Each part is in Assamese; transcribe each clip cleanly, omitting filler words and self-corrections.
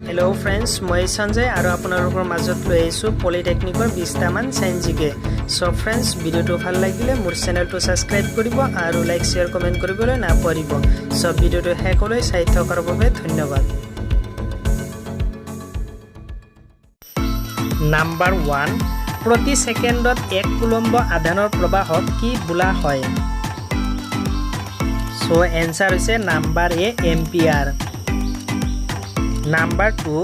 Hello friends, মই সঞ্জয় আৰু আপোনালোকৰ মাজত লৈ আহিছোঁ পলিটেকনিকৰ 20টা মান সায়েন্স জিকে। সো ফ্ৰেন্ডছ, ভিডিওটো ভাল লাগিলে মোৰ চেনেলটো সাবস্ক্ৰাইব কৰিব আৰু লাইক শেয়াৰ কমেন্ট কৰিবলৈ নাপাহৰিব। সো ভিডিওটো শেষলৈ চাই থকাৰ বাবে ধন্যবাদ। নাম্বাৰ 1, প্ৰতি সেকেন্ডত 1 কুলম্ব আধানৰ প্ৰবাহক কি বোলা হয়? সো এনসাৰ হৈছে নাম্বাৰ এ এম্পিয়াৰ। নাম্বাৰ 2,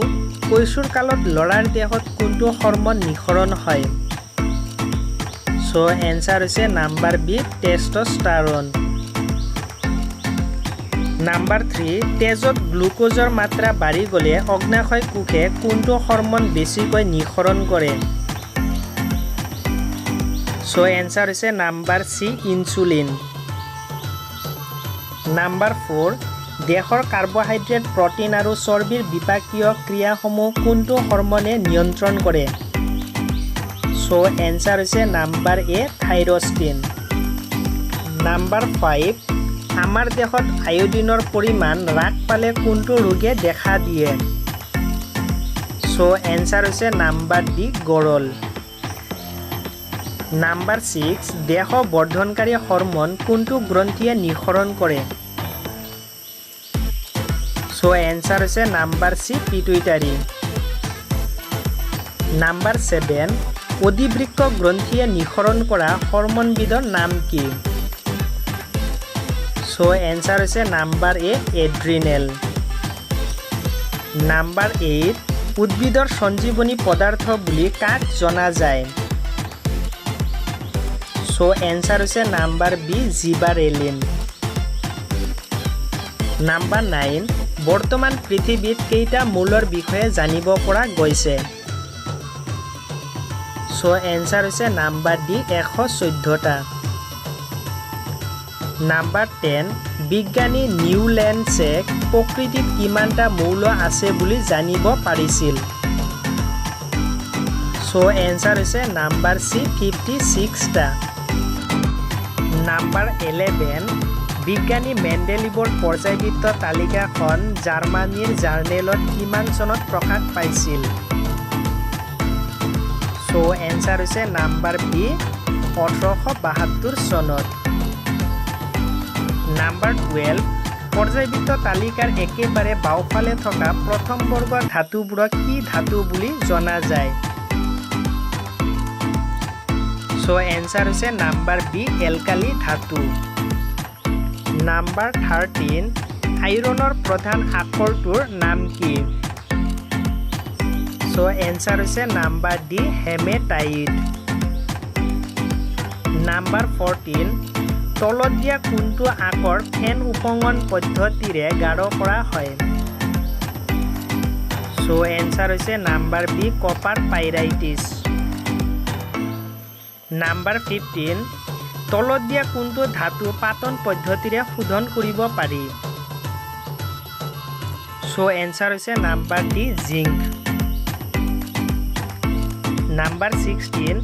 কৈশোৰ কালত লৰাৰ দেহত কোনটো হৰমন নিঃসৰণ হয়? সো এনসাৰ হৈছে নাম্বাৰ বি টেষ্টষ্টেৰন। নাম্বাৰ 3, তেজত গ্লুকোজৰ মাত্ৰা বাঢ়ি গ'লে অগ্নাশয় কোষে কোনটো হৰমন বেছিকৈ নিঃসৰণ কৰে? সো এনসাৰ হৈছে নাম্বাৰ সি ইনসুলিন। নাম্বাৰ 4, দেহৰ কাৰ্বহাইড্ৰেট, প্ৰটিন আৰু চৰ্বিৰ বিপাকীয় ক্ৰিয়াসমূহ কোনটো হৰমনে নিয়ন্ত্ৰণ কৰে? সো এনসাৰ হৈছে নাম্বাৰ এ থাইৰস্টিন। নাম্বাৰ 5, আমাৰ দেহত আয়োডিনৰ পৰিমাণ হ্ৰাস পালে কোনটো ৰোগে দেখা দিয়ে? সো এনসাৰ হৈছে নাম্বাৰ ডি গৰল। নাম্বাৰ 6, দেহ বৰ্ধনকাৰী হৰমন কোনটো গ্ৰন্থিয়ে নিঃসৰণ কৰে? সো এনসাৰ হৈছে নাম্বাৰ সি পিটুইটাৰী। নাম্বাৰ 7, অধিবৃক্ক গ্ৰন্থিয়ে নিঃসৰণ কৰা হৰমনবিধৰ নাম কি? সো এনসাৰ হৈছে নাম্বাৰ এ এড্ৰিনেল। নাম্বাৰ 8, উদ্ভিদৰ সঞ্জীৱনী পদাৰ্থ বুলি কাক জনা যায়? সো এনসাৰ হৈছে নাম্বাৰ বি জিবাৰেলিন। নাম্বাৰ 9, বৰ্তমান পৃথিৱীত কেইটা মৌলৰ বিষয়ে জানিব পৰা গৈছে? সো এনসাৰ হৈছে নাম্বাৰ ডি 114টা। নাম্বাৰ 10, বিজ্ঞানী নিউল্যান্ডছে প্ৰকৃতিত কিমানটা মৌল আছে বুলি জানিব পাৰিছিল? সো এনসাৰ হৈছে নাম্বাৰ সি 56টা। নাম্বাৰ 11, বিজ্ঞানী মেণ্ডেলিভৰ পৰ্যায়বৃত্ত তালিকাখন জাৰ্মানীৰ জাৰ্নেলত কিমান চনত প্ৰকাশ পাইছিল? সো এনসাৰ হৈছে নাম্বাৰ বি 1872 চনত। নাম্বাৰ 12, পৰ্যায়বৃত্ত তালিকাৰ একেবাৰে বাওঁফালে থকা প্ৰথম বৰ্গৰ ধাতুবোৰক কি ধাতু বুলি জনা যায়? সো এনসাৰ হৈছে নাম্বাৰ বি এলকালি ধাতু। নাম্বাৰ 13, আইৰণৰ প্ৰধান আখৰটোৰ নাম কি? সো এনসাৰ হৈছে নাম্বাৰ ডি হেমেটাইট। নাম্বাৰ 14, তলত দিয়া কোনটো আখৰ ফেন উপঙন পদ্ধতিৰে গাঢ় কৰা হয়? সো এনসাৰ হৈছে নাম্বাৰ বি কপাৰ পাইৰাইটিছ। নাম্বাৰ 15, তলত দিয়া কোনটো ধাতু পাতন পদ্ধতিৰে শোধন কৰিব পাৰি? সো এনসাৰ হৈছে নাম্বাৰ ডি জিংক। নাম্বাৰ 16,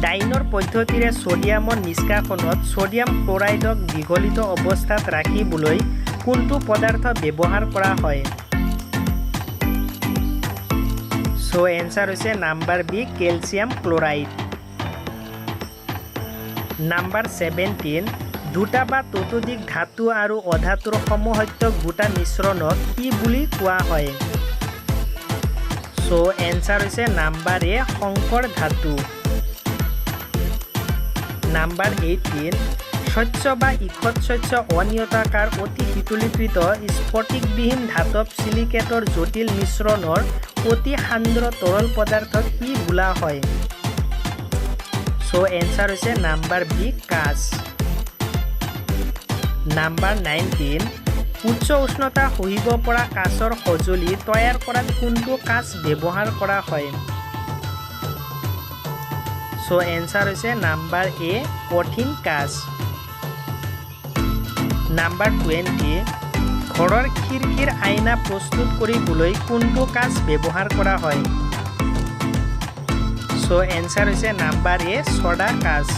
ডাইনৰ পদ্ধতিৰে ছডিয়ামৰ নিষ্কাশনত ছডিয়াম ক্লৰাইডক বিগলিত অৱস্থাত ৰাখিবলৈ কোনটো পদাৰ্থ ব্যৱহাৰ কৰা হয়? সো এনসাৰ হৈছে number B calcium chloride. Number 17, দুটা বা ততোধিক ধাতু আৰু অধাতুৰ সমহত্যক গোটা মিশ্ৰণক কি বুলি কোৱা হয়? সো এনসাৰ হৈছে নাম্বাৰ এ সংকৰ ধাতু। নাম্বাৰ 18, শস্য বা ঈষৎ শস্য অনিয়তাকাৰ অতি শীতলীকৃত স্ফটিকবিহীন ধাতৱ চিলিকেটৰ জটিল মিশ্ৰণৰ অতি সান্দ্ৰ তৰল পদাৰ্থক কি বোলা হয়? সো এনসাৰ হৈছে নাম্বাৰ বি কাঁচ। নাম্বাৰ 19, উচ্চ উষ্ণতা সহিব পৰা কাঁচৰ সঁজুলি তৈয়াৰ কৰাত কোনটো কাঁচ ব্যৱহাৰ কৰা হয়? সো এনসাৰ হৈছে নাম্বাৰ এ কঠিন কাঁচ। নাম্বাৰ 20, ঘৰৰ খিৰিকীৰ আইনা প্ৰস্তুত কৰিবলৈ কোনটো কাঁচ ব্যৱহাৰ কৰা হয়? সো এনসাৰ হৈছে নাম্বাৰ এ ছডা কাঁচ।